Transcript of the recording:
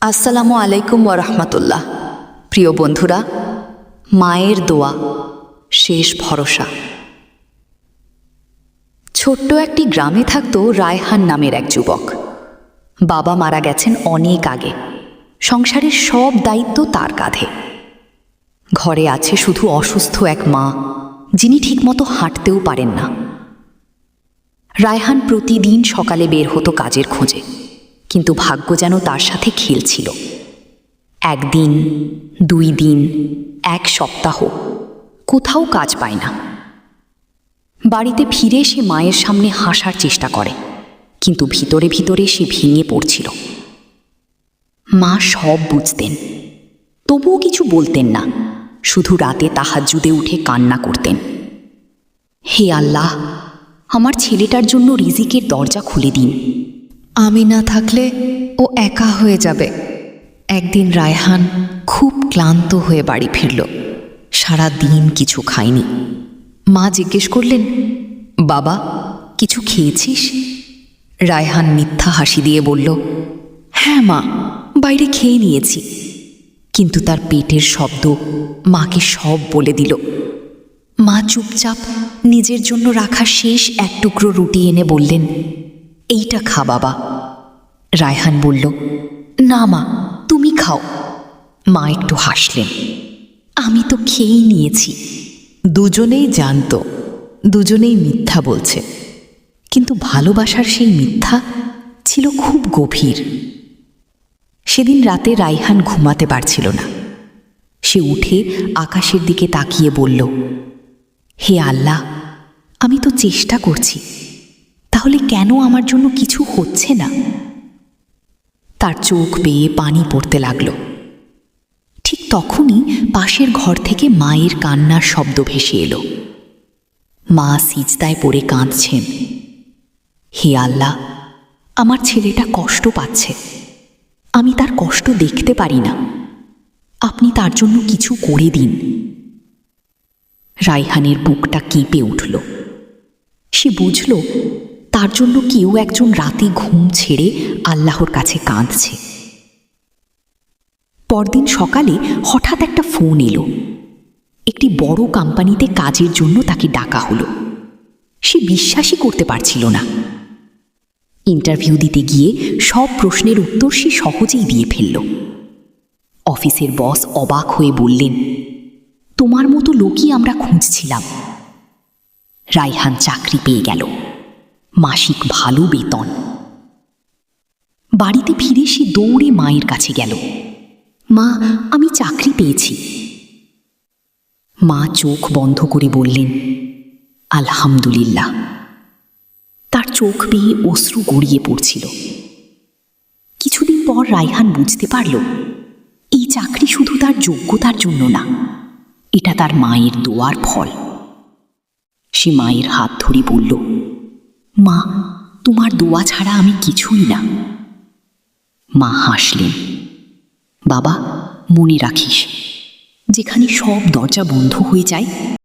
আসসালামু আলাইকুম ওরহমতুল্লাহ। প্রিয় বন্ধুরা, মায়ের দোয়া শেষ ভরসা। ছোট্ট একটি গ্রামে থাকত রায়হান নামের এক যুবক। বাবা মারা গেছেন অনেক আগে। সংসারের সব দায়িত্ব তার কাঁধে। ঘরে আছে শুধু অসুস্থ এক মা, যিনি ঠিকমতো হাঁটতেও পারেন না। রায়হান প্রতিদিন সকালে বের হতো কাজের খোঁজে, কিন্তু ভাগ্য যেন তার সাথে খেলছিল। একদিন, 2 দিন, 1 সপ্তাহ, কোথাও কাজ পায় না। বাড়িতে ফিরে সে মায়ের সামনে হাসার চেষ্টা করে, কিন্তু ভিতরে ভিতরে সে ভেঙে পড়ছিল। মা সব বুঝতেন, তবুও কিছু বলতেন না। শুধু রাতে তাহাজ্জুদে উঠে কান্না করতেন, হে আল্লাহ, আমার ছেলেটার জন্য রিজিকের দরজা খুলে দিন। আমি না থাকলে ও একা হয়ে যাবে। একদিন রায়হান খুব ক্লান্ত হয়ে বাড়ি ফিরল। সারা দিন কিছু খায়নি। মা জিজ্ঞেস করলেন, বাবা, কিছু খেয়েছিস? রায়হান মিথ্যা হাসি দিয়ে বলল, হ্যাঁ মা, বাইরে খেয়ে নিয়েছি। কিন্তু তার পেটের শব্দ মাকে সব বলে দিল। মা চুপচাপ নিজের জন্য রাখা শেষ এক টুকরো রুটি এনে বললেন, এইটা খা বাবা। রায়হান বলল, না মা, তুমি খাও। মা একটু হাসলেন, আমি তো খেয়েই নিয়েছি। দুজনেই জানত দুজনেই মিথ্যা বলছে, কিন্তু ভালোবাসার সেই মিথ্যা ছিল খুব গভীর। সেদিন রাতে রায়হান ঘুমাতে পারছিল না। সে উঠে আকাশের দিকে তাকিয়ে বলল, হে আল্লাহ, আমি তো চেষ্টা করছি, তাহলে কেন আমার জন্য কিছু হচ্ছে না? তার চোখ বেয়ে পানি পড়তে লাগল। ঠিক তখনই পাশের ঘর থেকে মায়ের কান্নার শব্দ ভেসে এলো। মা সিজদায় পড়ে কাঁদছেন, হে আল্লাহ, আমার ছেলেটা কষ্ট পাচ্ছে, আমি তার কষ্ট দেখতে পারি না, আপনি তার জন্য কিছু করে দিন। রায়হানের বুকটা কেঁপে উঠল। সে বুঝল তার জন্য কেউ একজন রাতে ঘুম ছেড়ে আল্লাহর কাছে কাঁদছে। পরদিন সকালে হঠাৎ একটা ফোন এলো। একটি বড় কোম্পানিতে কাজের জন্য তাকে ডাকা হলো। সে বিশ্বাসই করতে পারছিল না। ইন্টারভিউ দিতে গিয়ে সব প্রশ্নের উত্তর সে সহজেই দিয়ে ফেলল। অফিসের বস অবাক হয়ে বললেন, তোমার মতো লোকই আমরা খুঁজছিলাম। রায়হান চাকরি পেয়ে গেল, মাসিক ভালো বেতন। বাড়িতে ফিরে সে দৌড়ে মায়ের কাছে গেল, মা, আমি চাকরি পেয়েছি। মা চোখ বন্ধ করে বললেন, আলহামদুলিল্লাহ। তার চোখ বেয়ে অশ্রু গড়িয়ে পড়ছিল। কিছুদিন পর রায়হান বুঝতে পারল, এই চাকরি শুধু তার যোগ্যতার জন্য না, এটা তার মায়ের দোয়ার ফল। সে মায়ের হাত ধরে বলল, মা, তোমার দোয়া ছাড়া আমি কিছুই না। মা হাসলেন, বাবা, মনে রাখিস, যেখানে সব দরজা বন্ধ হয়ে যায়